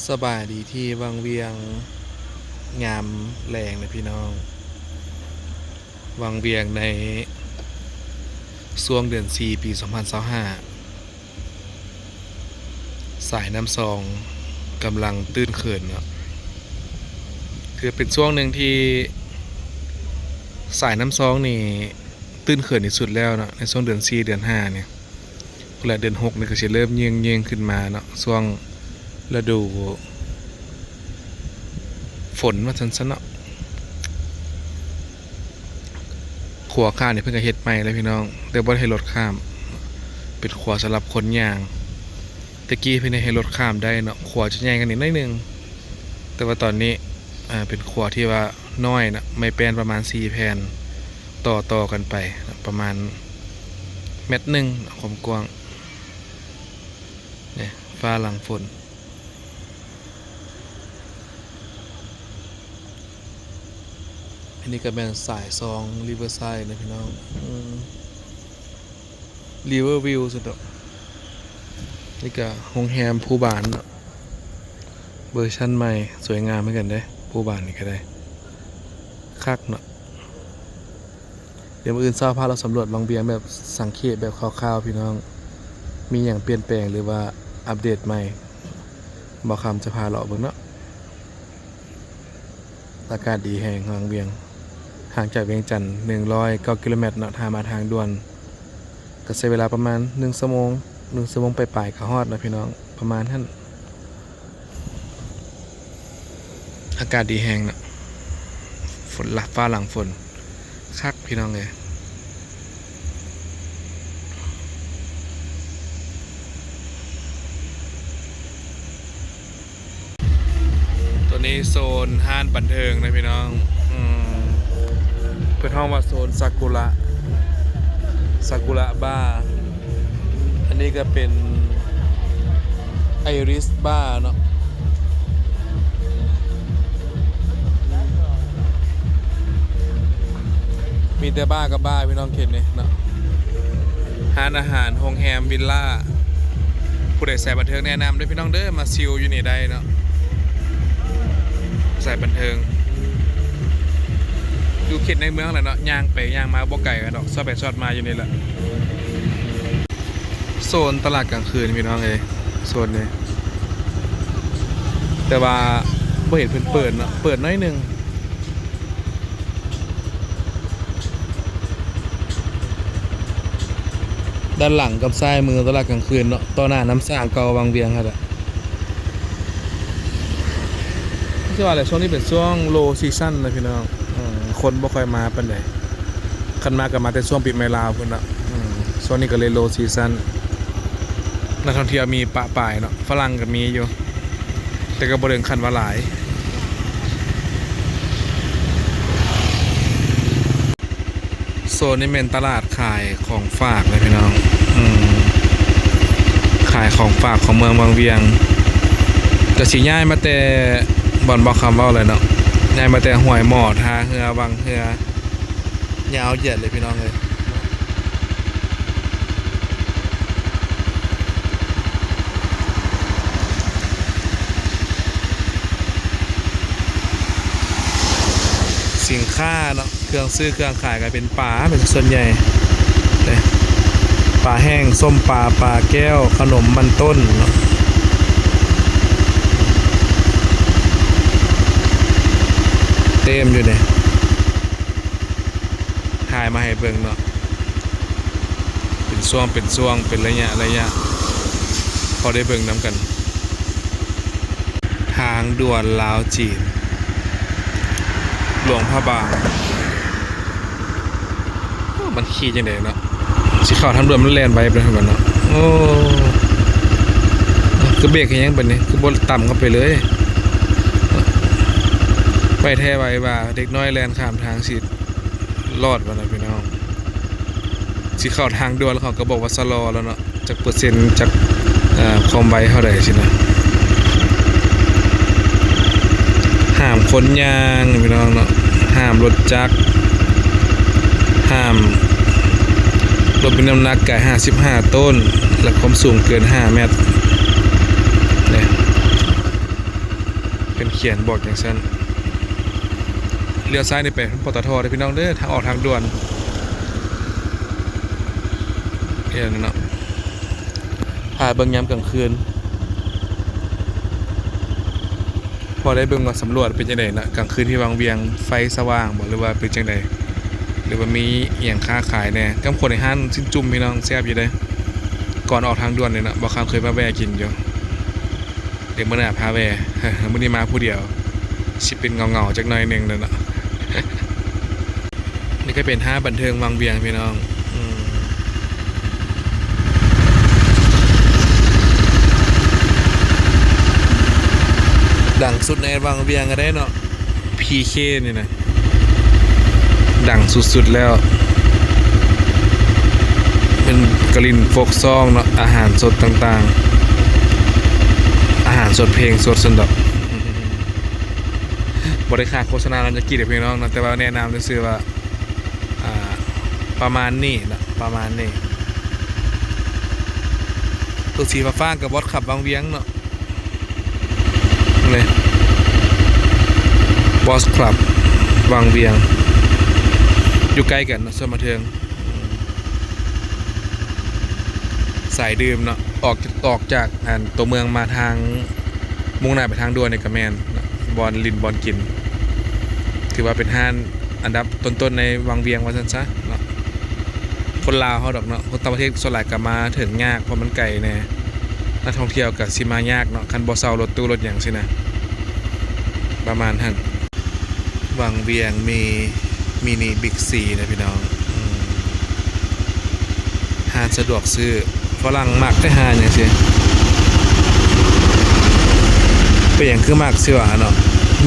สบายดีที่วังเวียงงามแรงนะพี่น้องวังเวียงในช่วงเดือน4ปี2025สายน้ำซองกำลังตื้นเขินเนาะคือเป็นช่วงหนึ่งที่สายน้ำซองนี่ตื้นเขินที่สุดแล้วเนาะในช่วงเดือน4เดือน5เนี่ยและเดือน6นี่ก็จะเริ่มเยืองขึ้นมาเนาะช่วงฤดูฝนมาสั้นๆเนาะขัวข้ามเนี่ยเพิ่งจะเฮ็ดใหม่เลยพี่น้องแต่บ่ได้ให้รถข้ามเป็นขัวสำหรับคนย่างตะกี้เพิ่นให้รถข้ามได้เนาะขัวจะใหญ่กันนิดนึงแต่ว่าตอนนี้เป็นขัวที่ว่าน้อยนะไม่แป้นประมาณ4แผ่นต่อกันไปประมาณเม็ดหนึ่งความกว้างเนี่ยฟ้าหลังฝนอันนี้ก็เป็นสายซองริเวอร์ไซด์นะพี่น้องริเวอร์วิวสุดนี่ก็โรงแรมภูบานเวอร์ชั่นใหม่สวยงามเหมือนกันเด้ภูบานนี่ก็ได้คักเนาะเดี๋ยวมื้ออื่นเช้าพาเราสำรวจบางเบียงแบบสังเกตแบบคร่าวๆพี่น้องมีอย่างเปลี่ยนแปลงหรือว่าอัปเดตใหม่บอกคำจะพาเราเบิ่งเนาะอากาศดีแห่งบางเบียงห่างจากเวียงจันทร์109 กิโลเมตรเนาะทางมาทางด่วนก็ใช้เวลาประมาณ1 ชั่วโมงไปปลายก็ฮอดนะพี่น้องประมาณนั้นอากาศดีแห้งนะฝนละฟ้าหลังฝนคักพี่น้องเลยตัวนี้โซนห้านบันเทิงนะพี่น้องเพื่อนห้องว่าโซนซากุระบาร์อันนี้ก็เป็นไอริสบาร์เนาะมีแต่บ้ากับบ้าพี่น้องเข็นเนี่ยเนาะร้านอาหารโรงแรมวิลล่าผู้ใดใส่บันเทิงแนะนำด้วยพี่น้องเด้อมาซิลอยู่นี่ได้เนาะใส่บันเทิงอยู่เขตในเมืองแหละเนาะย่างไปย่างมาบ่ไก่กันดอกซอดไปซอดมาอยู่นี่แหละโซนตลาดกลางคืนพี่น้องโซนนี้แต่ว่าบ่เห็นเพิ่นเปิดเนาะเปิดน้อยนึงด้านหลังกับซ้ายมือตลาดกลางคืนเนาะต่อหน้าน้ำสร้างเก่าวังเวียงครับไม่ใช่ว่าอะไรช่วงนี้เป็นช่วงโลซีซั่นนะพี่น้องคนบ่ค่อยมาปานใดคันมาก็มาแต่ช่วงปีใหม่ลาวพุ่นเนาะช่วงนี้ก็เลยโลซีซั่นนักท่องเที่ยวมีปะปายเนาะฝรั่งก็มีอยู่แต่ก็บ่ถึงขั้นว่าหลายโซนนี้เป็นตลาดขายของฝากเลยพี่น้องขายของฝากของเมืองวังเวียงก็สิย้ายมาแต่บ่อนบอกคำเว้าเลยเนาะย้ายมาแต่ห้วยหมอท่าเรือวังเรือยาวเหยียดเลยพี่น้องเลยสินค้าเนาะเครื่องซื้อเครื่องขายก็เป็นปลาเป็นส่วนใหญ่เลยปลาแห้งส้มปลาแก้วขนมมันต้นเนาะเต็มอยู่เนี่ยถ่ายมาให้เบิ่งเนาะเป็นช่วงเป็นระยะพอได้เบิ่งน้ำกันทางด่วนลาวจีนหลวงพระบางมันขี่จังได๋เนาะสิเข้าทางด่วนมันแล่นไปเลยเหมือนเนาะโอ้คือเบรกให้ยังบัดนี้คือบ่ต่ำเข้าไปเลยไปแท้ไว้ว่าเด็กน้อยแล่นข้ามทางสิรอดบ่ล่ะพี่น้องสิเข้าทางด่วนแล้วเขาก็บอกว่าชะลอแล้วเนาะจักเปอร์เซ็นต์จักความไวเท่าใดสินะห้ามคนย่างพี่น้องเนาะห้ามรถจักรห้ามรถมีน้ำหนักเกิน55 ต้นและความสูงเกิน5 เมตรเนี่ย เป็นเขียนบอกอย่างนั้นเลี้ยวซ้ายนี่ไปปตทเด้อพี่น้องเด้อทางออกทางด่วนเห็นเนาะพาเบิ่งยามกลางคืนพอได้เบิ่งมาสำรวจเป็นจังได๋นะกลางคืนที่วังเวียงไฟสว่างบ่หรือว่าเป็นจังได๋หรือว่ามีอีหยังค้าขายแน่กำคนในห้านชิ้นจุ่มพี่น้องแซ่บอยู่เด้ก่อนออกทางด่วนนี่นะบ่คำเคยมาแวะกินอยู่เดี๋ยวมื้อหน้าพาแวะ มื้อนี้มาผู้เดียวสิเป็นเงาๆจักหน่อยนึงนั่นน่ะ นี่ก็เป็นห้างบันเทิงวังเวียงพี่น้องดังสุดในวังเวียงก็ได้เนาะ PK นี่นะดังสุดๆแล้วเป็นกลิ่นโฟกซองเนาะอาหารสดต่างๆอาหารสดเพลงสดสนดอกบริการโฆษณาเราจะกี่เดี๋ยวพี่น้องนะแต่ว่าแนะนำซื่อๆว่าประมาณนี้นะประมาณนี้ตัวสีฟ้ากับบอสขับวังเวียงเนาะเลยบอสคลับวังเวียงอยู่ใกล้กันนะส่วนบันเทิงสายดื่มเนาะออกจากตัวเมืองมาทางมุ่งหน้าไปทางด่วนในกระแมนบอลลินบอลกินถือว่าเป็นห้านอันดับต้นๆในวังเวียงว่าซั่นซะเนาะคนลาวเขาดอกเนาะคนต่างประเทศส่วนหลายก็มาถึงยากเพราะมันไกลแน่นักท่องเที่ยวก็สิมายากเนาะคันบ่เซารถตู้รถหยังสินะประมาณนั้นวังเวียงมีมินิบิ๊กซีนะพี่น้องห้างสะดวกซื้อฝรั่งมักได้ห้างอย่างเช่นเป็นอย่างคือมักสิว่าเนาะ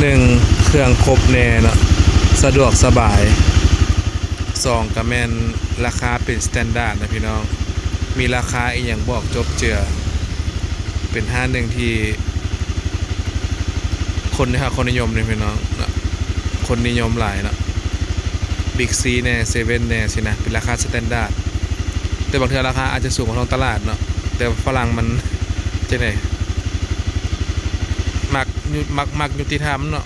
1เครื่องครบแน่เนาะสะดวกสบาย2ก็แม่นราคาเป็นสแตนดาร์ดนะพี่น้องมีราคาอีกอย่างบอกจบเจือเป็นห้างหนึ่งที่คนนิยมเลยพี่น้องเนาะคนนิยมหลายเนาะบิ๊กซีแน่เซเว่นแน่สินะเป็นราคาสแตนดาร์ดแต่บางทีราคาอาจจะสูงกว่าท้องตลาดเนาะแต่ฝรั่งมันจะไหนมักยุติธรรมเนาะ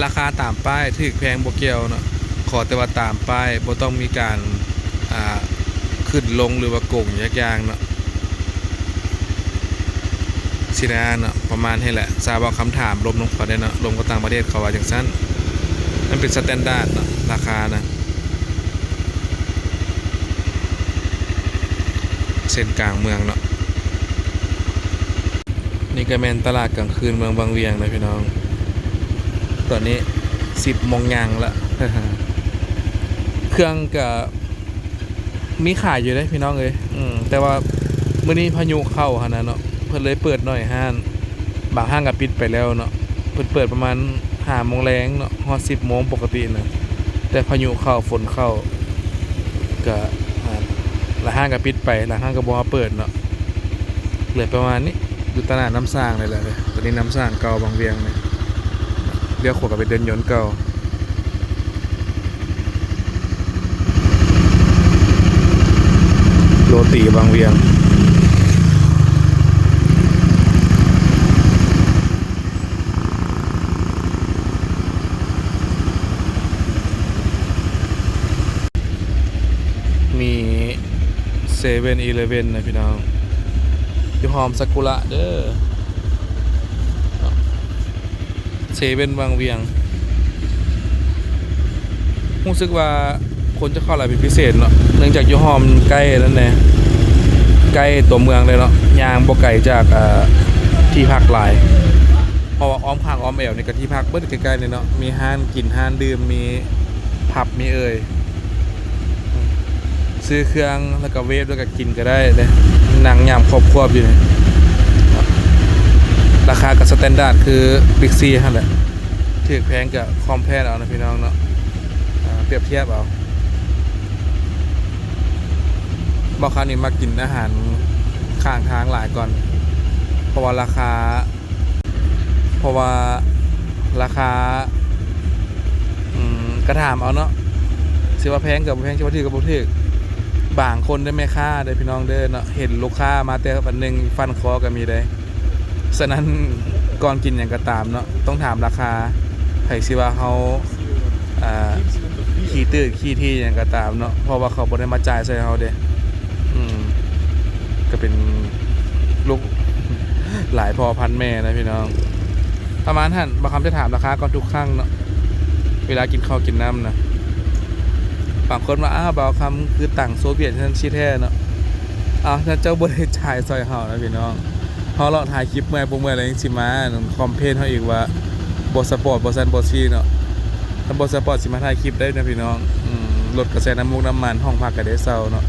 ราคาตามป้ายถูกแพงบ่เกี่ยวเนาะขอแต่ว่าตามป้ายบ่ต้องมีการขึ้นลงหรือว่าโกงยากๆเนาะสินะเนาะประมาณนี้แหละทราบว่าคำถามลมลงขอได้เนาะลมก็ต่างประเทศเขาว่าจังซั่นมันเป็นสแตนดาร์ดเนาะราคานะเส้นกลางเมืองเนาะนี่ก็แม่นตลาดกลางคืนเมืองบางเวียงนะพี่น้องตอนนี้10 โมงยังละ เครื่องก็มีขายอยู่ได้พี่น้องเอ้ยแต่ว่ามื้อนี้พายุเข้าหั่นน่ะเนาะเพิ่นเลยเปิดหน่อยห้างบางห้างก็ปิดไปแล้วเนาะเพิ่นเปิดประมาณ5 โมงแลงเนาะฮอด10 โมงปกตินะแต่พายุเข้าฝนเข้าก็ละห้างก็ปิดไปละห้างก็บ่มาเปิดเนาะเหลือประมาณนี้อยู่ตลาดน้ำสร้างเลยแหละตอนนี้น้ำสร้างเก่าบางเวียงเนี่ยเลี้ยวขวาก็ไปเดินยนต์เก่าโรตีบางเวียงมี7-Elevenนะพี่น้องอยู่หอมซากุระเด้อ7บางเวียงรู้สึกว่าคนจะเข้าหลายเป็นพิเศษเนาะเนื่องจากอยู่หอมใกล้นั่นแหละใกล้ตัวเมืองเลยเนาะยางบ่ไกลจากที่พักหลายเพราะว่าอ้อมข้างอ้อมแอวนี่ก็ที่พักเบิดใกล้ๆเลยเนาะมีห้านกินห้านดื่มมีผับมีซื้อเครื่องแล้วก็เวฟแล้วก็กินก็ได้เลยนั่งยามครอบครัวอยู่นี่ราคากับสแตนดาร์ดคือบิ๊กซีนั่นแหละถือแพงกับคอมแพร์เอานะพี่น้องเนาะเปรียบเทียบเอาบอกคราวนี้มากินอาหารข้างทางหลายก่อนเพราะว่าราคากระถามเอาเนาะสิว่าแพงกับแพงสิว่าถือกับบ่ถือบางคนได้แม่ค้าได้พี่น้องเด้อเนาะเห็นลูกค้ามาแต่วันนึงฟันคอก็มีได้ฉะนั้น ก่อนกินอย่างก็ตามเนาะต้องถามราคาไผสิว่าเขาขี้ตื้อขี้ที่อย่างก็ตามเนาะเพราะว่าเขาบ่ได้มาจ่ายใส่เขาเด้ก็เป็นลูกหลายพ่อพันแม่นะพี่น้องประมาณท่านบางคำจะถามราคาก่อนทุกครั้งเนาะเวลากินข้าวกินน้ำนะบางคนว่าบางคำคือต่างโซเวียตฉันชี้แท้เนาะถ้าเจ้าบริจ่ายซอยเฮานะพี่น้องเขาเราถ่ายคลิปเมื่ออะไรสิมาคอมเพลนเขาอีกว่าบอสปอร์ตบอสันบอซีเนาะถ้าบอสปอร์ตสิมาถ่ายคลิปได้นะพี่น้องลดกระแสน้ำมันห้องพักก็ได้เซาเนาะ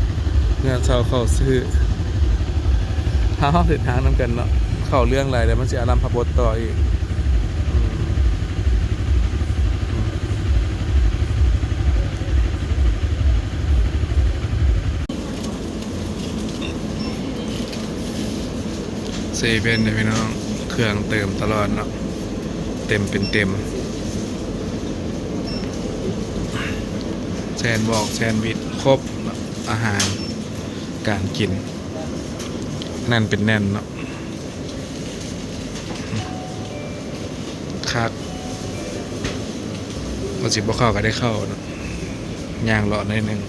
เงินเซาเข้าซื้อถ้าเขาถึงทางน้ำกันเนาะเข้าเรื่องอะไรเดี๋ยวมันจะอารมณ์พบทต่ออีกเซเว่นเนี่ยพี่น้องเครื่องเติมตลอดเนาะเต็มเป็นเต็มแซนบอกแซนวิชครบอาหารการกินแน่นเป็นแน่นเนาะคักเราสิบ่เข้าก็ได้เข้าเนาะย่างเลาะหน่อยนึง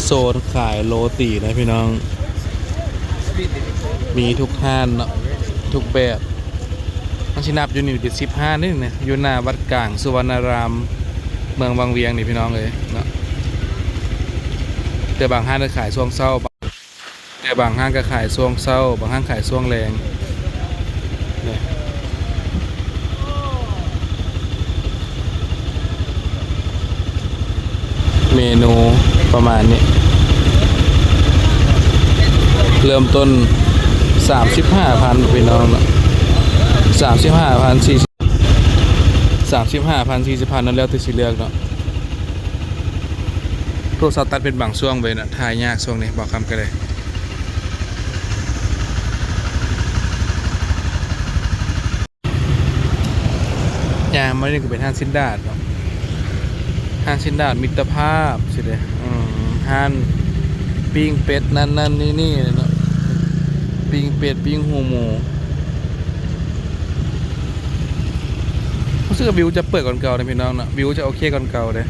โซนขายโรตีนะพี่น้องมีทุกห้านเนาะทุกแบบมันชินับอยู่นี่เป็น15นี่เนี่ยอยู่หน้าวัดกลางสุวรรณารามเมืองวังเวียงนี่พี่น้องเลยเนาะแต่บางห้างก็ขายช่วงเช้าแต่บางห้างก็ขายช่วงเช้าบางห้างขายช่วงแรงเนี่ยเมนูประมาณนี้เริ่มต้น 35,000 พี่น้องเนาะ35,000 40,000 นั่นแล้วแต่สิเลือกเนาะโทรศัพท์ตัดเป็นบางช่วงไปนะถ่ายยากช่วงนี้บอกคำกันเลยยามไม่ได้ก็เป็นห้างซินดาดเนาะห้างซินดาดมิตรภาพสิเด้ห้างปิ้งเป็ดนั่นนี่เนาะปิ้งเป็ดปิ้งหูหมูรู้สึกว่าวิวจะเปิดก่อนเก่าเลยพี่น้องเนาะวิวจะโอเคก่อนเก่าเลย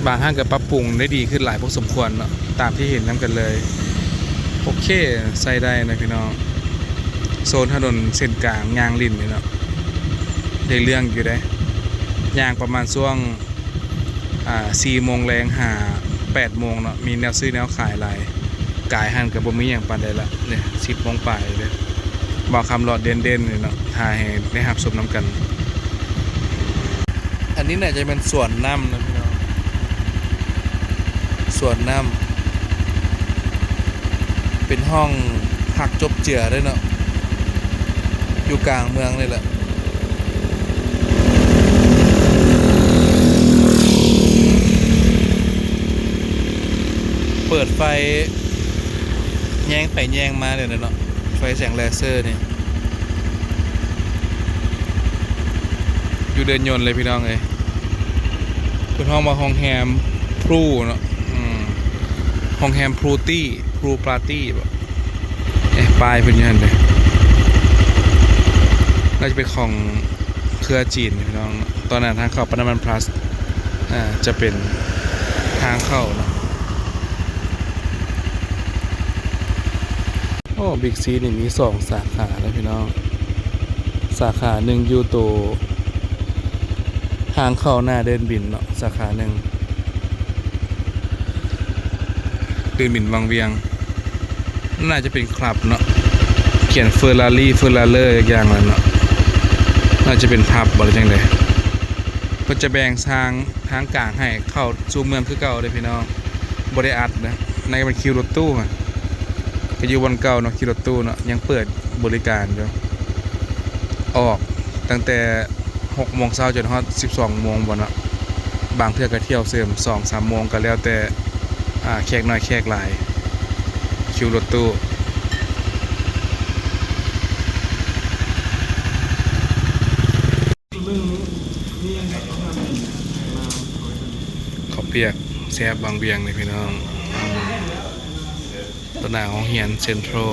บางห้างก็ปรับปรุงได้ดีขึ้นหลายพอสมควรเนาะตามที่เห็นนั่นกันเลยโอเคใส่ได้นะพี่น้องโซนถนนเส้นกลางยางลินนี่เนาะได้เรื่องอยู่ได้ยางประมาณช่วง4 โมงแรง8 โมงเนาะมีแนวซื้อแนวขายหลายกายหันกับบ่มีอย่างปานใดละเนี่ย10 โมงปลายเลยบอกคำหลอดเด่นเลยเนาะถ่ายให้ได้หับชมน้ำกันอันนี้น่าจะเป็นสวนน้ำนะพี่น้องสวนน้ำเป็นห้องพักจบเจือด้วยเนาะอยู่กลางเมืองเลยแหละเปิดไฟแยงไปแยงมาเลยเนาะไฟแสงเลเซอร์นี่อยู่เดินยนต์เลยพี่น้องเลยเป็นห้องมาห้องแฮมพลูเนาะห้องแฮมพลูตี้พลูปาร์ตี้แบบปลายเป็นยันเลยน่าจะเป็นของเครือจีนพี่น้องตอนนั้นทางเข้าปนมันพลัสจะเป็นทางเข้าเนาะโอ้บิ๊กซีนี่มี2 สาขาแล้วพี่น้องสาขาหนึ่งอยู่ตัวทางเข้าหน้าเดินบินเนาะสาขาหนึ่งเดินบินวังเวียงน่าจะเป็นคลับเนาะเขียนเฟอร์ราเลอร์อย่างนั้นเนาะน่าจะเป็นพับบริจังเลยก็จะแบ่งทางกลางให้เข้าสู่เมืองคือเก่าเลยพี่น้องบริอัดนะในเป็นคิวรถตู้ก็อยู่วันเก่าเนาะคิวรถตู้เนาะยังเปิดบริการอยู่ออกตั้งแต่6 โมงเช้าจนฮอด12 โมงบ่เนาะบางเทื่อก็เที่ยวเสริม 2-3 โมงก็แล้วแต่แขกน้อยแขกหลายคิวรถตู้เขา เปียกแซ่บบางเบียงนี่พี่น้องตหน้าของเฮียนเซ็นทรัล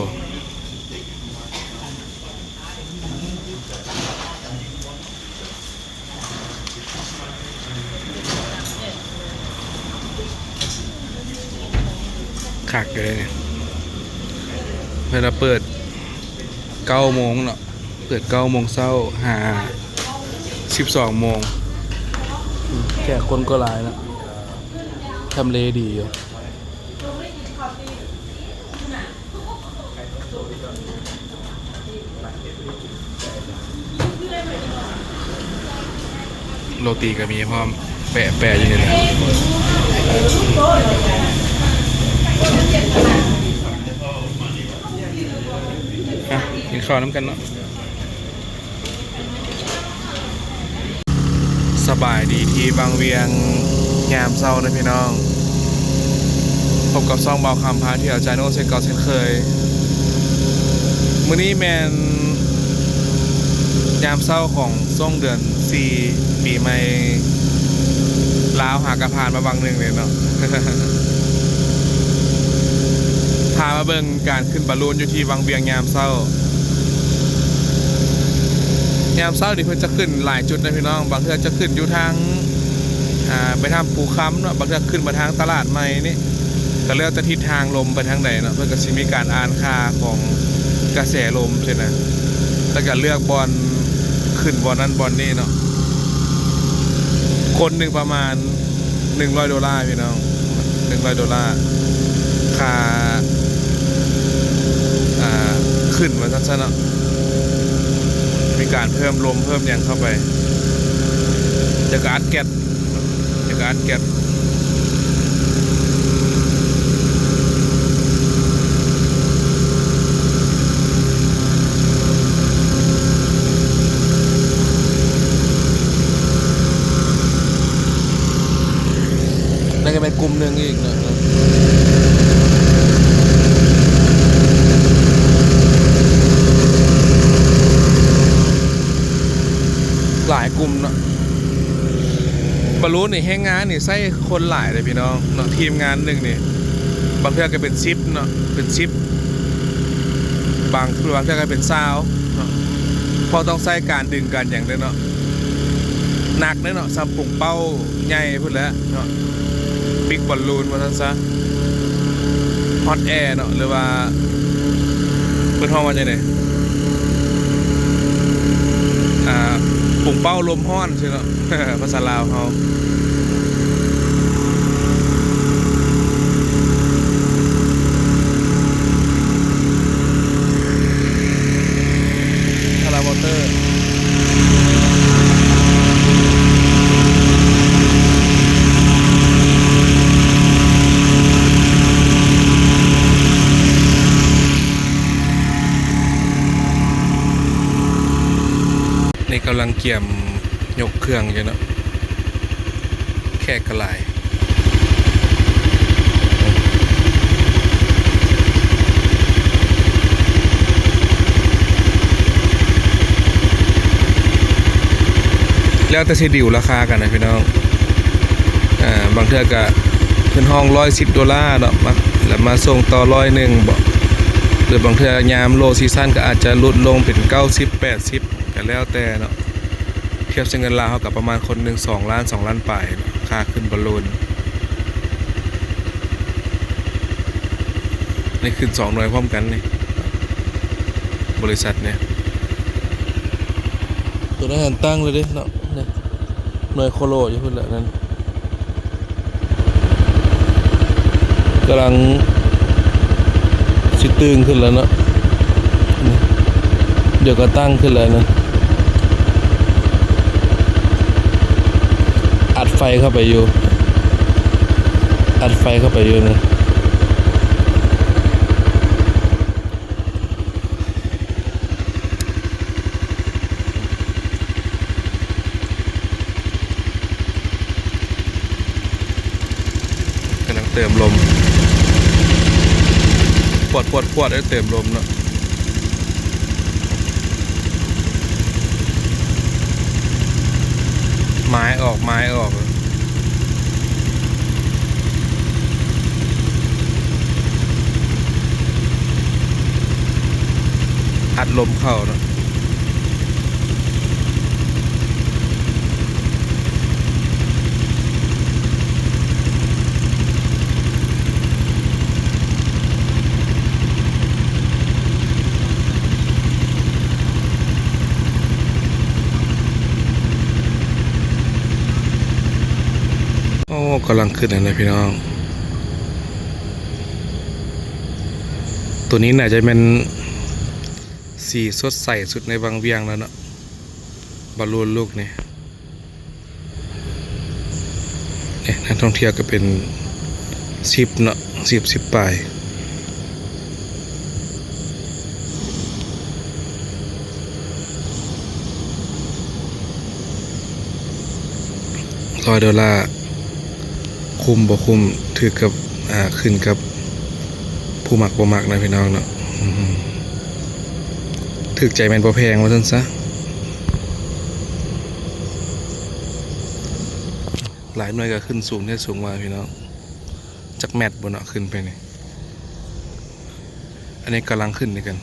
คักเลยเนี่ยเวลาเปิด9 โมงเนาะเปิด9 โมงเช้าหา12 โมงแค่คนก็หลายแล้วทำเลดีอยู่โรตีก็มีพร้อมแปะอยู่นี่แหละกินข้าวน้ำกันเนาะสบายดีที่บางเวียงยามเศร้านะพี่น้องพบกับซ่องเบาคำพาที่อาจารย์โน้ตเช่นเก่าเช่นเคยมื้อนี้แมนยามเศร้าของช่วงเดือน4ปีใหม่ลาวหากระพานมาบางหนึ่งเลยเนาะ พามาเบิ่งการขึ้นบอลลูนอยู่ที่วังเวียงยามเศร้ายามเศร้าดิเพิ่นจะขึ้นหลายจุดนะพี่น้องบางเทื่อจะขึ้นอยู่ทางไปทางภูค้ำเนาะบางเทื่อขึ้นมาทางตลาดใหม่นี่ก็เลือกจะทิศทางลมไปทางไหนเนาะเพื่อก็สิมีการอ่านค่าของกระแสลมใช่ไหมแล้วก็เลือกบอลขึ้นบอลนั้นบอลนี้เนาะคนหนึ่งประมาณ$100พี่น้อง$100ค่าขึ้นมาสั้นๆเนาะมีการเพิ่มลมเพิ่มอย่างเข้าไปจากอัดแก๊สนั่นก็เป็นกลุ่มหนึ่งอีกนะหลายกลุ่มเนาะบอลลูนนี่แห้งงานนี่ใส่คนหลายเลยพี่น้องเนาะทีมงานหนึ่งนี่บางเทื่อก็เป็นซิปเนาะเป็นซิปบางเทื่อก็เป็นซาวพอต้องใส่การดึงกันอย่างเดียวเนาะหนักเลยเนาะซัมปุ่งเป้าใหญ่พุ่นแล้วเนาะบิ๊กบอลลูนว่าซั่นซะฮอตแอร์เนาะหรือว่าเป็นห้องว่าจังได๋ปุ่งเป้าลมฮ้อนใช่เนาะ ภาษาลาวเขาคาราบอเตอร์นี่กำลังเกี่ยมยกเครื่องอยู่เนาะแค่กระไรแล้วแต่สิดิวราคากันนะพี่น้องบางเทื่อก็ขึ้นห้อง$110เนาะแล้วมาส่งต่อ100บ่หรือบางเทื่อยามโลซีซั่นก็อาจจะลดลงเป็น90-80ก็แล้วแต่เนาะเทียบเงินลาวกับประมาณคนหนึ่ง2 ล้าน2 ล้านปลายค่าขึ้นบอลลูนนี่ขึ้น2 หน่วยพร้อมกันนี่บริษัทเนี่ยตัวนั้นตั้งเลยดิเนาะหน่วยโคโลอยู่พุ่นแหละนั่นกำลังสิตึงขึ้นแล้วเนาะเดี๋ยวก็ตั้งขึ้นเลยนะอัดไฟเข้าไปอยู่นะกำลังเติมลมปวดได้เติมลมเนาะไม้ออก อัดลมเข้าเนาะโอ้กำลังขึ้นนะพี่น้องตัวนี้น่าจะเป็นสีสดใสสุดในบางเวียงแล้วเนาะบอลลูนลูกนี่นักท่องเที่ยวก็เป็น10เนาะ10ปลาย$100คุ้มบ่คุ้มถือกับขึ้นกับผู้มักบ่มักนะพี่น้องเนาะถึกใจแม่นบ่แพงว่าซั่นซะหลายหน่วยก็ขึ้นสูงได้สูงมาพี่น้องจักแมตบ่เนาะขึ้นไปนี่อันนี้กำลังขึ้นนี่กัน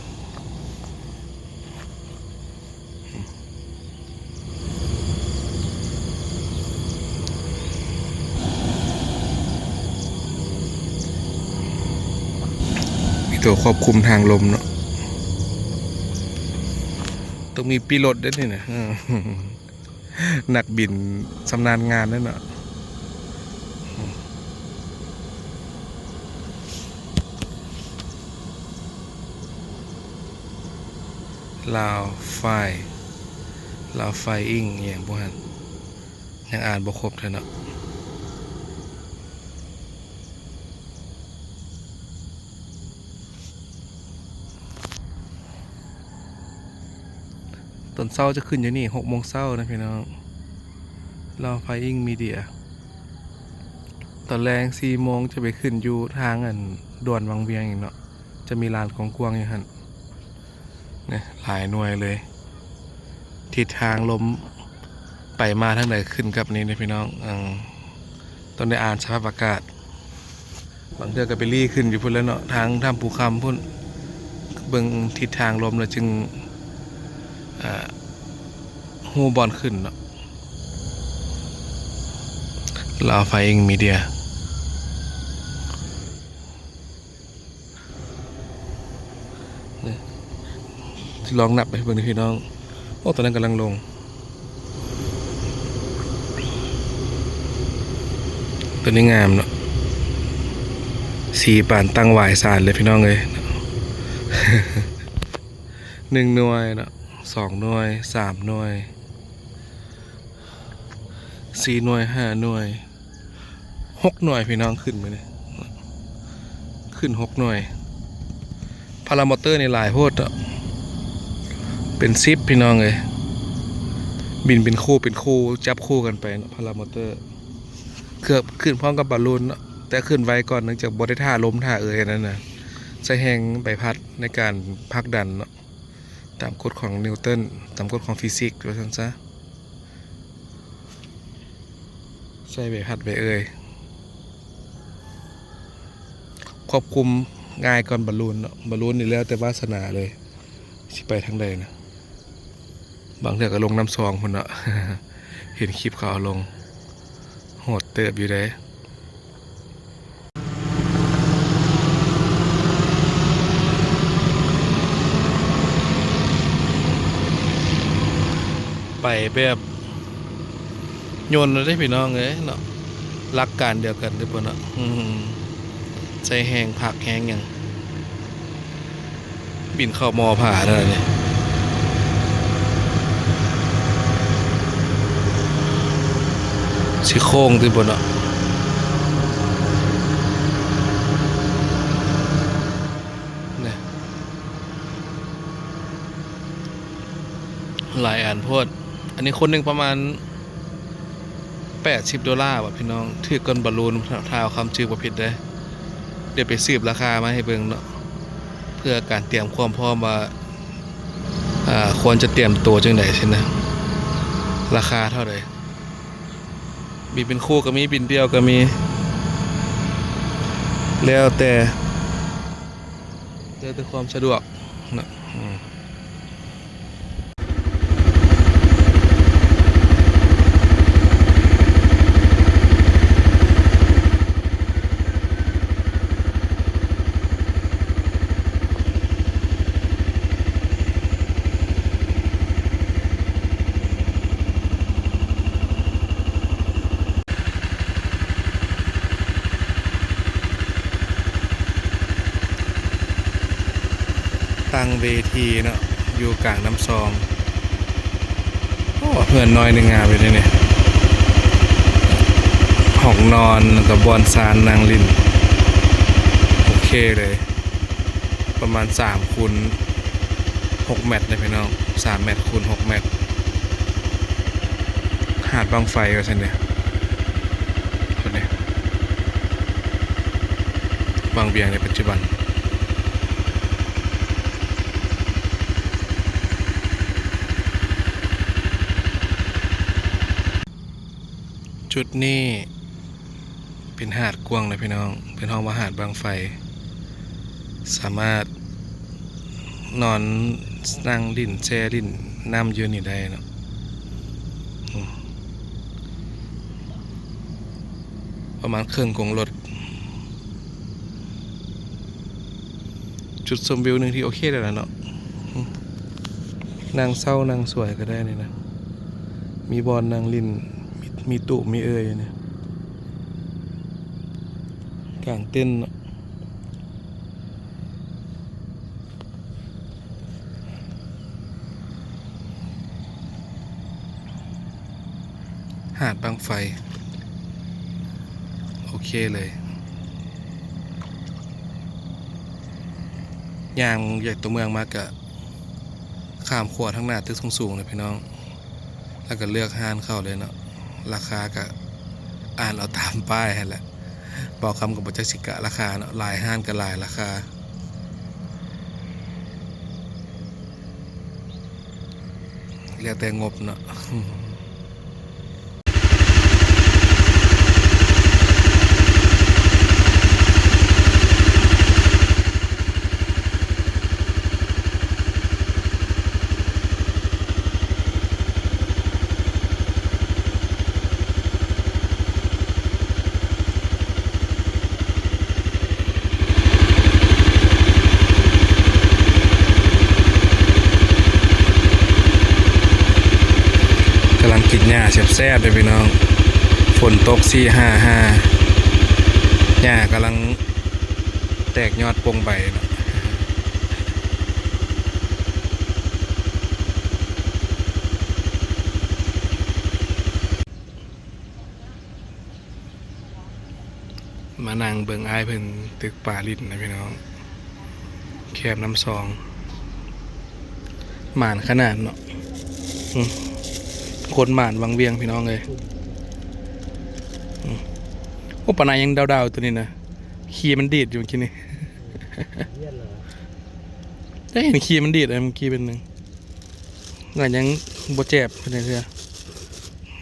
มีตัวควบคุมทางลมเนาะต้องมีปีโลดด้วยนี่นะนักบินชำนาญงานนั่นเนาะลาวไฟอิงอย่างพวกนั้นยังอ่านบ่ครบเลยเนาะตอนเช้าจะขึ้นอยู่นี่6 โมงเช้านะพี่น้องลาวไฟอิงมีเดียตอนแรง4 โมงจะไปขึ้นอยู่ทางด่วนวังเวียงอีกเนาะจะมีลานของกวางอยู่หั่นเนี่ยหลายหน่วยเลยทิศทางลมไปมาทางไหนขึ้นกับนี้นะพี่น้องต้องได้อ่านสภาพอากาศบางเทื่อก็ไปรี่ขึ้นอยู่พุ่นแล้วเนาะทางถ้ำภูคำพุ่นเบิ่งทิศทางลมแล้วจึงฮู้บอลขึ้นเนาะลาวไฟอิงมีเดียลองนับไปเบิ่งพี่น้องโอ้ตอนนั้นกำลังลงตัวนี้งามเนาะสีป่านตั้งหวายสารเลยพี่น้องเลย1 หน่วยเนาะ2 หน่วย3 หน่วย4 หน่วย5 หน่วย6 หน่วยพี่น้องขึ้นไปเลยขึ้น6 หน่วยพารามอเตอร์ในหลายโพดอ่ะเป็น10พี่น้องเลยบินเป็นคู่จับคู่กันไปพารามอเตอร์เกือบขึ้นพร้อมกับบอลลูนแต่ขึ้นไวก่อนเนื่องจากบอได้ท่าล้มท่านั่นนะใช้แหงใบพัดในการพักดันเนาะตามกฎของนิวตันตามกฎของฟิสิกส์ว่าซั่นซะใช้ใบพัดใบควบคุมง่ายก่อนบอลลูนเนาะบอลลูนนี่แล้วแต่วาสนาเลยสิไปทางใดนะบางเทื่อก็ลงน้ำซองพุ่นเนาะ เห็นคลิปเขาเอาลงโหดเติบอยู่เด้ไปแบบโยนได้พี่น้องเอ้ยเนาะรักการเดียวกันหรือเปล่าเนาะใจแห้งผักแห้งอย่างบินเข้ามอผ่าได้เนี่ยสิโค้งที่บนเนาะเนี่ยหลายอันโพดอันนี้คนหนึ่งประมาณ$80ว่ะพี่น้องถือก้นบอลลูนท้าวคำจือบ่ผิดได้เดี๋ยวไปสืบราคามาให้เบิ่งเนาะเพื่อการเตรียมความพร้อมว่าควรจะเตรียมตัวจังได๋สินะราคาเท่าใดบินเป็นคู่ก็มีบินเดียวก็มีแล้วแต่ความสะดวกนะ ตั้งเวทีเนาะอยู่กลางน้ำซองโอ้เพื่อนน้อยหนึ่งงานไปเลยเนี่ยห้องนอนกับบอนซานนางลินโอเคเลยประมาณ3 คูณ 6 เมตรเลยพี่น้อง3 เมตรคูณ 6 เมตรหาดบางไฟก็ใช่เนี่ยคนนี้บางเบียงในปัจจุบันจุดนี้เป็นหาดกว้างเลยพี่น้องเป็นห้องว่าหาดบางไฟสามารถนอนนั่งดิ่นแช่ดิ่นน้ำเยอะนี่ได้เนาะประมาณครึ่งของรถจุดชมวิวหนึ่งที่โอเคเลยเนาะนางเศร้านางสวยก็ได้นี่นะมีบอลนางลินมีตุมีเอ่ยเนี่ยกลางเต้นเนาะหาดบางไฟโอเคเลยย่างใหญ่ตัวเมืองมากกะข้ามขวดทั้งหน้าตึกสูงๆเลยพี่น้องแล้วก็เลือกห้านเข้าเลยเนาะราคากะอ่านเอาตามป้ายให้แหละบอกคำกับบัจจิกะราคาเนาะหลายห้านกับหลายราคาเรียกแต่งบเนาะกินหญ้าแซ่บๆเลยพี่น้องฝนตก4-5-5หญ้ากำลังแตกยอดปงใบเนาะมานั่งเบิ่งอ้ายเพิ่นตึกป่าลิ้นนะพี่น้องแคบน้ำซองหมานขนาดเนาะคนหมานวังเวียงพี่น้องเลยโอ้ปนายยังดาวๆตัวนี้นะขี้มันดีดอยู่เมื่อกี้นี่ได้เห็นขี้มันดีดเลยเมื่อกี้เป็นหนึ่งงานยังโบเจ็บเป็นไงเถอะ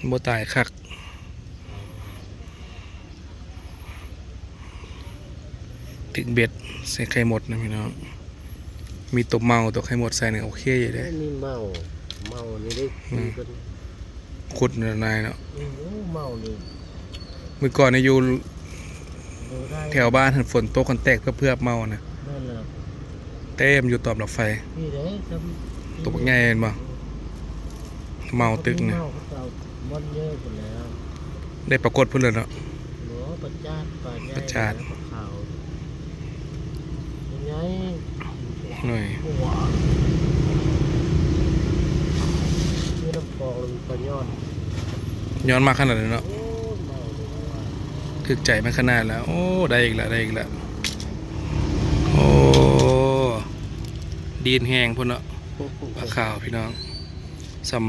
โบตายคักถึงเบ็ดใส่ไข่หมดนะพี่น้องมีตัวเมาตัวไข่หมดใส่เนี่ยโอเคอยู่เลยนี่เมานี่ได้ขุดนายเนาะเมานี่เมื่อก่อนในอยู่แถวบ้านฝนตกกันแตกเพื่อเมานะเต็มอยู่ตอบดอกไฟตกง่ายเห็นบ่เมาตึกเนี่ยได้ปรากฏเพื่อนเลยเนาะประจาดหน่อยย้อนมาขนาดนี้เนาะถึกใจมาขนาดแล้วโอ้ได้อีกแล้วโอ้ดีนแห้งพุ่นเนาะปลาขาวพี่น้องสัม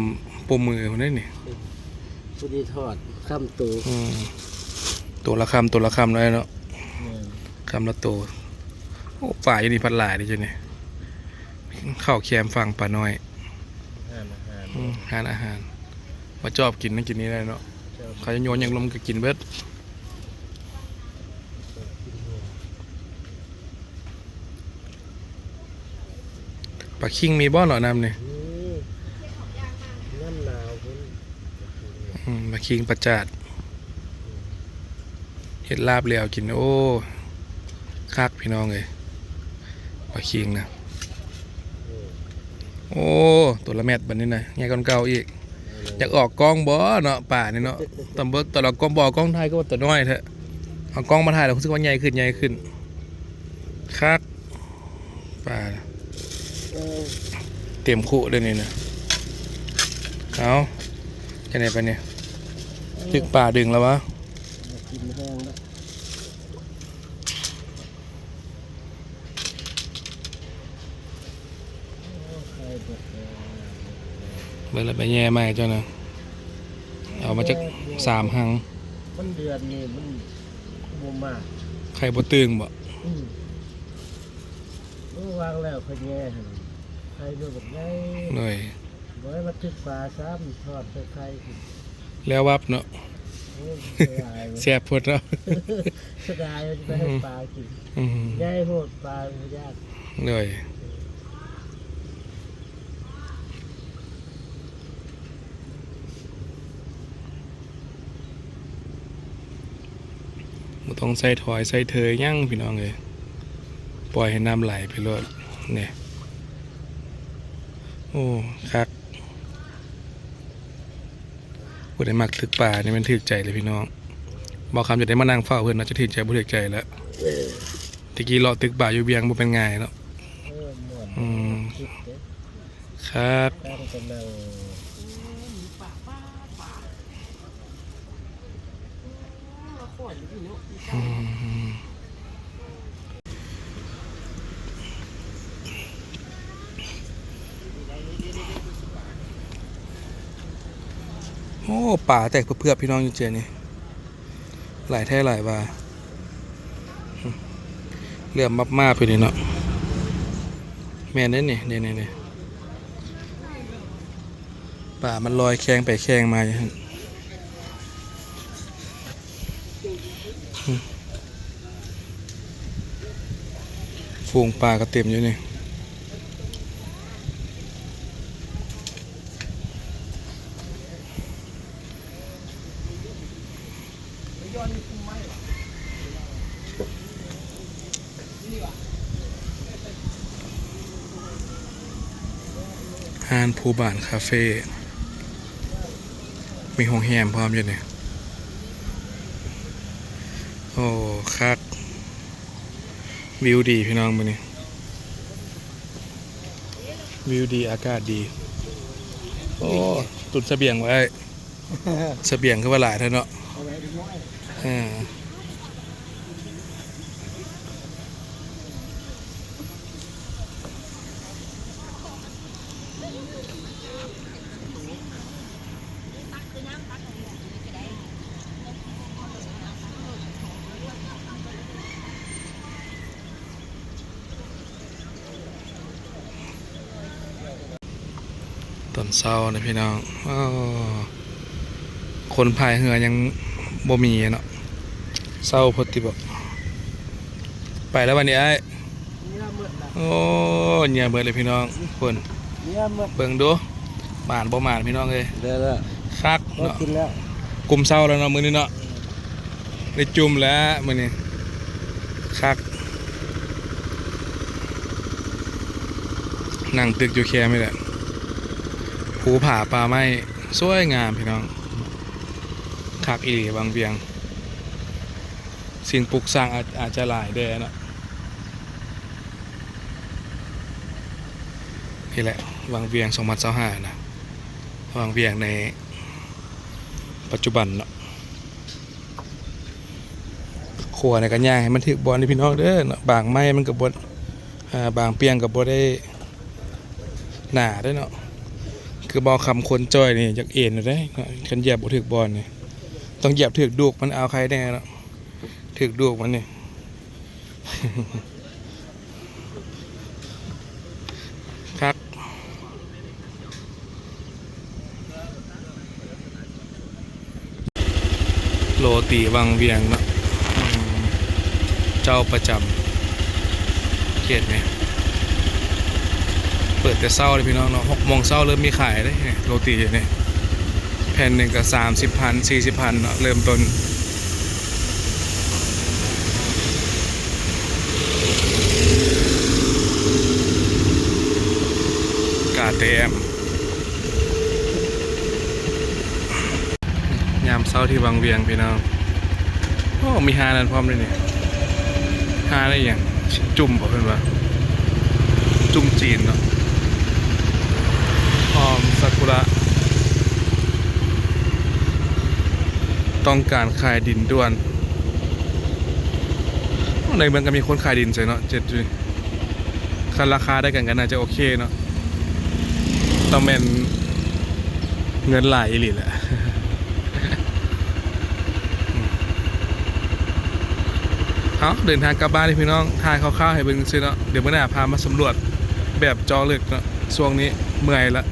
ปมมือคนนี้นี่ผู้ดีทอดข้ามตัวละคำเลยเนาะคำละตัวโอ้ฝ่ายอยู่นี่พัดหลายดิจ้ะเนี่ยข้าวแคมฟังปลาน้อยอาหารมาชอบกินนั่งกินนี้ได้เนาะใครโยนยังลมก็กินเบิดปลาคิงมีบ่อนหรอน้ำเนี่ยปลาคิงปลาจาดเห็ดลาบเหลวกินโอ้คักพี่น้องเลยปลาคิงนะโอ้ตัวละเม็ดแบบนี้นะง่ายกว่าเก่าอีกอยากออกกล้องบ่เนาะป่านี่เนาะตำเบิกตลอดกล้องบ่อกล้องไทยก็ว่าตัวน้อยเถอะเอากล้องมาถ่ายเรารู้สึกว่าใหญ่ขึ้นคักป่า เออ เตรียมคู่ด้วยนี่นะเอาจะไหนไปเนี่ยตึกป่าดึงแล้ววะ กินแห้งแล้วใครเปิด เมื่อไรไปแย่ไหมเจ้านะเอามาจาก3 หัง มันเดือนนี่มันบ่มาก ใครบ่ตึงบ่ วางแล้วค่อยแย่หั่นใครดูแบบไง เลย บ่ให้มาทึกปลาซ้ำทอดใส่ไข่กิน แล้ววับเนาะ โอ้ยเสียดาย แซ่บพดแล้ว เสียดายมันจะไปให้ปลากิน อืม ย่ายโหดปลาไม่ยาก เลยบ่ต้องใส่ถอยใส่เทยยั่งพี่น้องเลยปล่อยให้น้ำไหลไปรดเนี่ยโอ้คักผู้ใดมักถึกป่านี่มันถึกใจเลยพี่น้องบอกคำจะได้มานั่งเฝ้าเพื่อนเนาะจะถึกใจบ่ถึกใจแล้วตะกี้เลาะตึกป่าอยู่เบียงบ่เป็นไงเนาะ ม่วน อืม คิดเด้อ ครับ ตั้งกำลัง อืมโอ้ป่าแตกเพื่อพี่น้องอยู่เจนี่หลายแท้หลายว่าเหลื่อมมากๆไปนี่เนาะแม่นได้นี่นี่ป่ามันลอยแข้งไปแข้งมาอย่างนั้นฝูงป่าก็เต็มอยู่นี่ฮานภูบานคาเฟ่มีห้องแฮมพร้อมอยู่เนี่ยโอ้คักวิวดีพี่น้องมื้อนี้วิวดีอากาศดีโอ้ตุนเสบียงไว้เสบียงคือว่าหลายเท่าเนาะ เอาไว้ดีน้อย อ่าตอนเช้านะพี่น้องอ้าวคนพายเรือยังบ่มีเนาะเศร้าพอดีบอกไปแล้ววันนี้ไอ้ เนี่ยหมดละ โอ้เนี่ยเบิดเลยพี่น้องคน เนี่ยหมด เบิ่งดูหมานบ่หมานพี่น้องเลย เด้อแล้ว คัก ก็ เนาะ กินแล้ว กลุ่มเศร้าแล้วเนาะมื้อนี้เนาะได้จุ่มแล้วมื้อนี้คักนั่งตึกอยู่แค่ไม่แหละภูผาป่าไม้สวยงามพี่น้องคักอีหลีบางเวียงสิ่งปลูกสร้างอาจจะหลายแดเนาะนี่แหละวังเวียง2025นะวังเวียงในปัจจุบันเนาะขวในกันย่างให้มันถึกบอลนี่พี่น้องเด้อเนาะบางไม้มันกับบดบางเปียงกับบดได้หนาได้เนาะคือบอกคำคนจ้อยนี่จากเอ็นได้เนาะกันเหยียบบถึกบอลนี่ต้องเหยียบถึกดูกมันเอาใครแน่เนาะถึกดูกมันนี่ ครับ โรตีวังเวียงเนาะเจ้าประจำเขียนไหมเปิดแต่เศร้าเลยพี่น้องเนาะ6 โมงเศร้าเริ่มมีขายได้เนี่ยโรตีเนี่ยแผ่นหนึ่งก็30,000 40,000เนาะเริ่มต้นกาเตมยามเศร้าที่วังเวียงพี่น้องโอ้มีฮานั่นพร้อมด้วยนี่ฮาได้อย่างจุ่มบอกเพื่อนว่าจุ่มจีนเนาะ หอมซากุระต้องการขายดินด่วนในเมืองก็มีคนขายดินใช่เนาะเจ็ดจุดคันราคาได้กันน่าจะโอเคเนาะต้องเป็นเงินหลายอีหลีแหละ เอาเดินทางกลับบ้านเลยพี่น้องทายคร่าวๆให้เบิ่งซิเนาะเดี๋ยวเมื่อหน้าพามาสำรวจแบบจอลึกเนาะช่วงนี้เมื่อยละ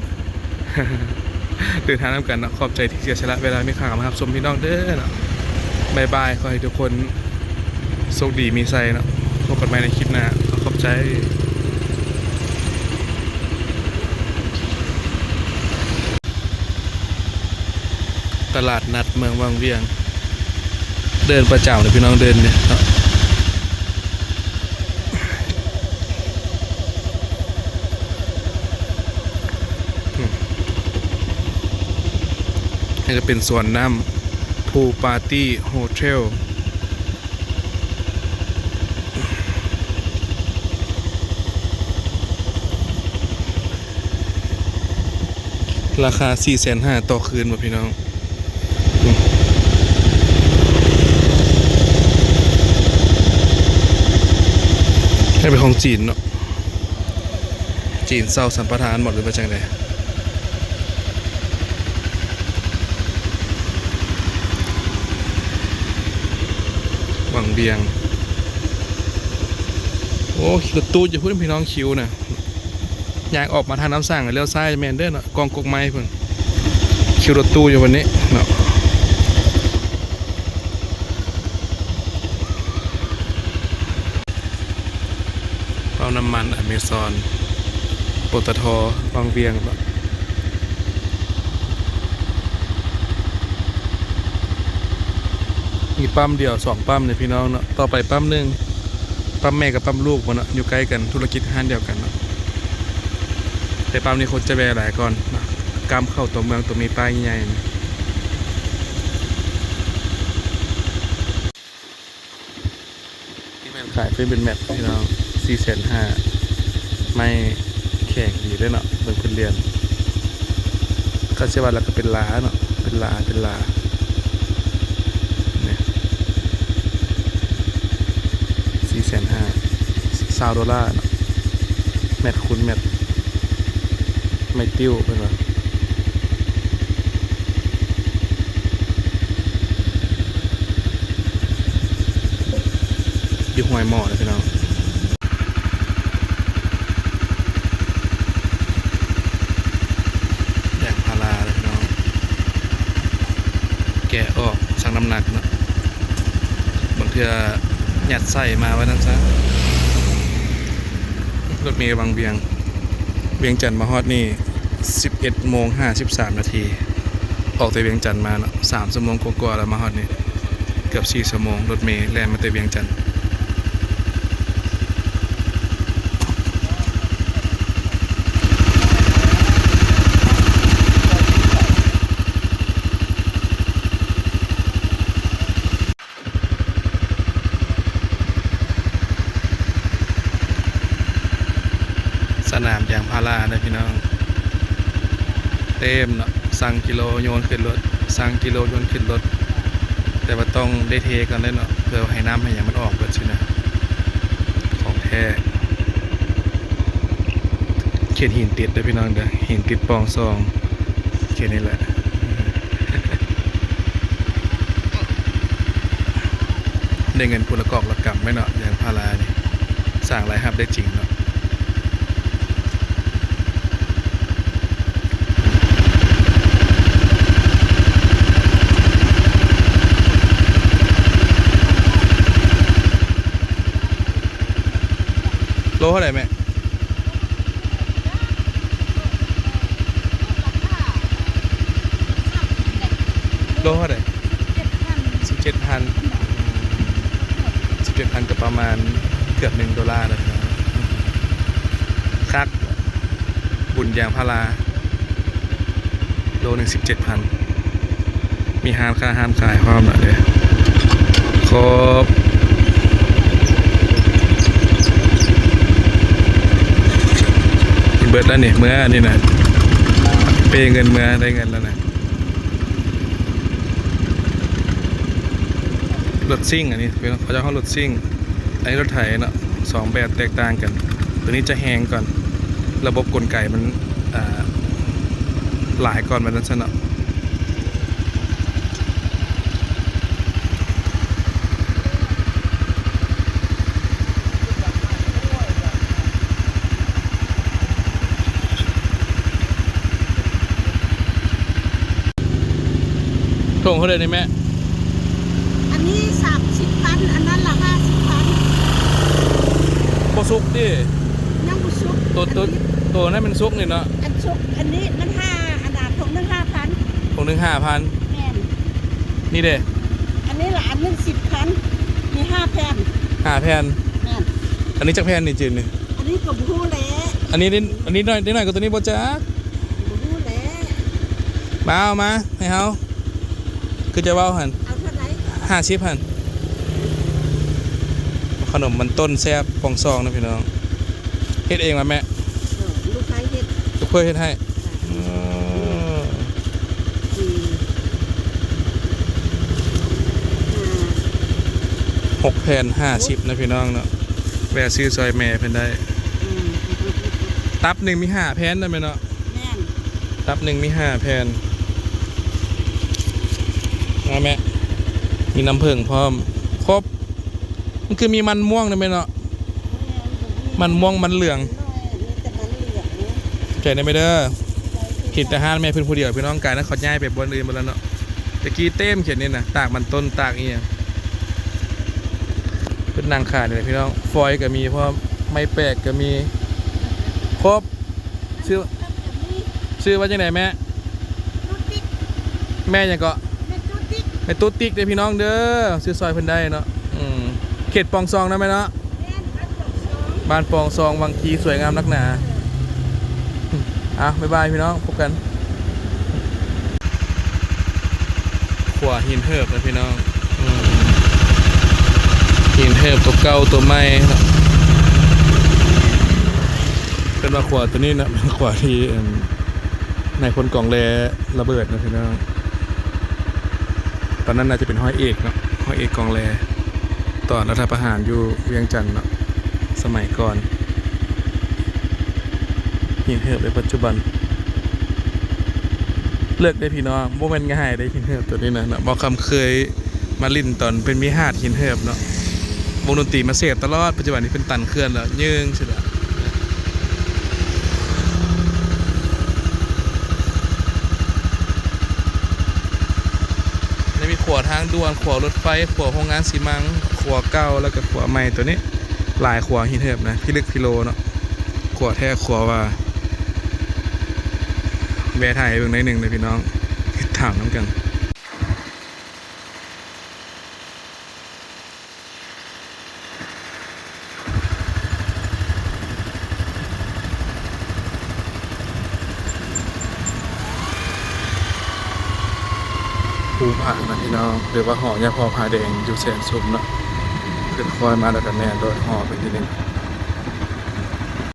เดินทางนำกันเนาะขอบใจที่เสียสละเวลาไม่ขาดมาครับชมพี่น้องเด้อเนาะบายบายขอให้ทุกคนโชคดีมีไซเนาะพบกันใหม่ในคลิปหน้าขอบใจตลาดนัดเมืองวังเวียงเดินประจำเลยพี่น้องเดินเนี่ยนี่จะเป็นสวนน้ำพูปาร์ตี้โฮเทลราคา 450,000 ต่อคืนว่ะพี่น้องให้เป็นของจีนเนาะจีนเศร้าสัมปทานหมดหรือว่าจังไดวังเบียงโอ้รถตู้จะพูดพี่น้องคิวนะอยากออกมาทางน้ำสั่งเลี้ยวซ้ายแมนเด้อเนาะกองกกไม้เพิ่นคิวรถตู้อยู่วันนี้เนาะปั๊มน้ำมันอเมซอนปตทวังเวียงเนาะมีปั๊มเดียว2ปั๊มเนี่ยพี่น้องเนาะต่อไปปั๊มหนึ่งปั๊มแม่กับปั๊มลูกมันเนาะอยู่ใกล้กันธุรกิจห้างเดียวกันเนาะแต่ปั๊มนี้คนจะแวะหลายก่อนเนาะกำเข้าตัวเมืองตัวมีป้ายใหญ่ๆนี่เป็นขายเป็นแมทพี่น้อง450,000ไม่แข่งดีได้เนาะเบิ่งคนเรียนก็เชื่อว่าแล้วก็เป็นล้าเนาะเป็นล้าเนี่ย450,000 $20 เนาะแมทคูณแมทไม่ติ้วเป็นว่าอยู่ห้วยหม้อเลยพี่น้องแดงพาราเลยพี่น้องแกะออกชั่งน้ำหนักเนาะบางเทื่อหยัดใส่มาไว้นั่นซะรถเมล์บางเวียงเวียงจันทน์มาฮอดนี่11:53 นาทีออกแต่เวียงจันทน์มาเนาะ3 ชั่วโมงกว่าๆแล้วมาฮอดนี่เกือบ4 ชั่วโมงรถเมล์แล่นมาแต่เวียงจันทน์สนามยางพารานะพี่น้องเต็มเนาะสั่งกิโลโยนขึ้นรถสั่งกิโลโยนขึ้นรถแต่ว่าต้องได้เทกันเลยเนาะเพื่อให้น้ำให้อย่างมันออกเบิดใช่ไหมของแท้เขียนหินติดด้วยพี่น้องเด้อหินติดปองซองเขียนนี่แหละได้เงินพูละกอกละกำไหมเนาะยางพารานี่สั่งรายหับได้จริงเนาะโลเท่าไหร่แม่โลเท่าไหร่17,000กับประมาณเกือบ$1เลยนะคักบุญยางพาราโลหนึ่ง17,000มีห้ามขายความหน่อยเลยครบเบิดแล้วนี่เมื่อนี่นะ เปย์เงินเมื่อได้เงินแล้วนะรถซิ่งอันนี้เขาจะเข้ารถซิ่งอันนี้รถไถเนาะสองแบบแตกต่างกันตัวนี้จะแห้งก่อนระบบกลไกมันหลายก่อนมันนั้นซะเนาะส่งเขาเลยนี่แม่ อันนี้30,000อันนั้นละ50,000 โคซุกดิ ยังบ่สุก ตัวนั้นมันซุกนี่เนาะ อันสุกอันนี้มัน5อันดาของนึง5,000 ของหนึ่ง5,000แม่น นี่เด้ อันนี้ละอันนึง10,000มี5แผ่น 5 แผ่น แม่น อันนี้จักแผ่นนี่จืนนี่ อันนี้ก็บ่ฮู้แหละ อันนี้น้อยกว่าตัวนี้บ่จัก บ่ฮู้แหละ มาเอามาให้เฮาคือจะเว้าหั่น เอาเท่าไหร่ 50หั่นขนมมันต้นแซ่บปองซองนะพี่น้องเฮ็ดเองมาแม่ ลูกชายเฮ็ด ลูกเพื่อเฮ็ดให้ สี่6 แผ่น50นะพี่น้องเนาะแวะซื้อซอยแม่เพิ่นได้ อืม ตับหนึ่งมี5 แผ่นได้ไหมเนาะ แม่น ตับหนึ่งมี5 แผ่นมาแม่มีน้ำผึ้งพร้อมครบมันคือมีมันม่วงได้ไหมเนาะมันม่วงมันเหลือง มีแต่มันเหลือง ใจได้ไหมเด้อผิดแต่ห้านแม่เพิ่นผู้เดียวพี่น้องกายนะเขาย้ายไปบนอื่นหมดแล้วเนาะตะกี้เต้มเขียนนี่นะตากมันต้นตากอีหยังเป็นนางขาดเลยพี่น้องฟอยก็มีพร้อมไม้แปลกก็มีครบชื่อว่าจังไหนแม่ ตุ๊ติ๊ก แม่ยังก็ แม่ตุ๊ติ๊ก แม่ตุ๊ดติ๊กเด้อพี่น้องเด้อซื้อซอยเพิ่นได้เนาะเขตปองซองนะแม่เนาะ แม่นอันสอง บ้านปองซองวังคีสวยงามนักหนาบ๊ายบายพี่น้องพบกันขวาหินเหิบนะพี่น้องหินเหิบตัวเก่าตัวใหม่นะเป็นมาขวาตัวนี้นะเป็นขวาที่ในคนกล่องแรระเบิดนะพี่น้องตอนนั้นน่าจะเป็นห้อยเอกเนาะห้อยเอกกล่องแรตอนรัฐประหารอยู่เวียงจันทร์เนาะสมัยก่อนหินเหิบในปัจจุบันเลือกได้พี่น้องโมเมนต์ง่ายได้หินเหิบตัวนี้นะบอกคำเคยมาลิ่นตอนเป็นมิหาดหินเหิบเนาะวงดนตรีมาเสียบตลอดปัจจุบันนี้เป็นตันเคลื่อนแล้วยืงใช่ไหมนี่มีขวทางด่วนขวรถไฟขวโรงงานสีมังขวเก่าแล้วก็ขวใหม่ตัวนี้หลายขวหินเหิบนะพี่ลึกพี่โลเนาะขวแท้ขวว่าแวะถ่ายเบิ่งได้หนึ่งเลยพี่น้องถามน้ำกันภูผานะพี่น้องหรือว่าหอยาพอผาแดงอยู่แสนสุมเนาะเป็นคอยมาแล้วกันแน่โดยหอเป็นที่หนึ่ง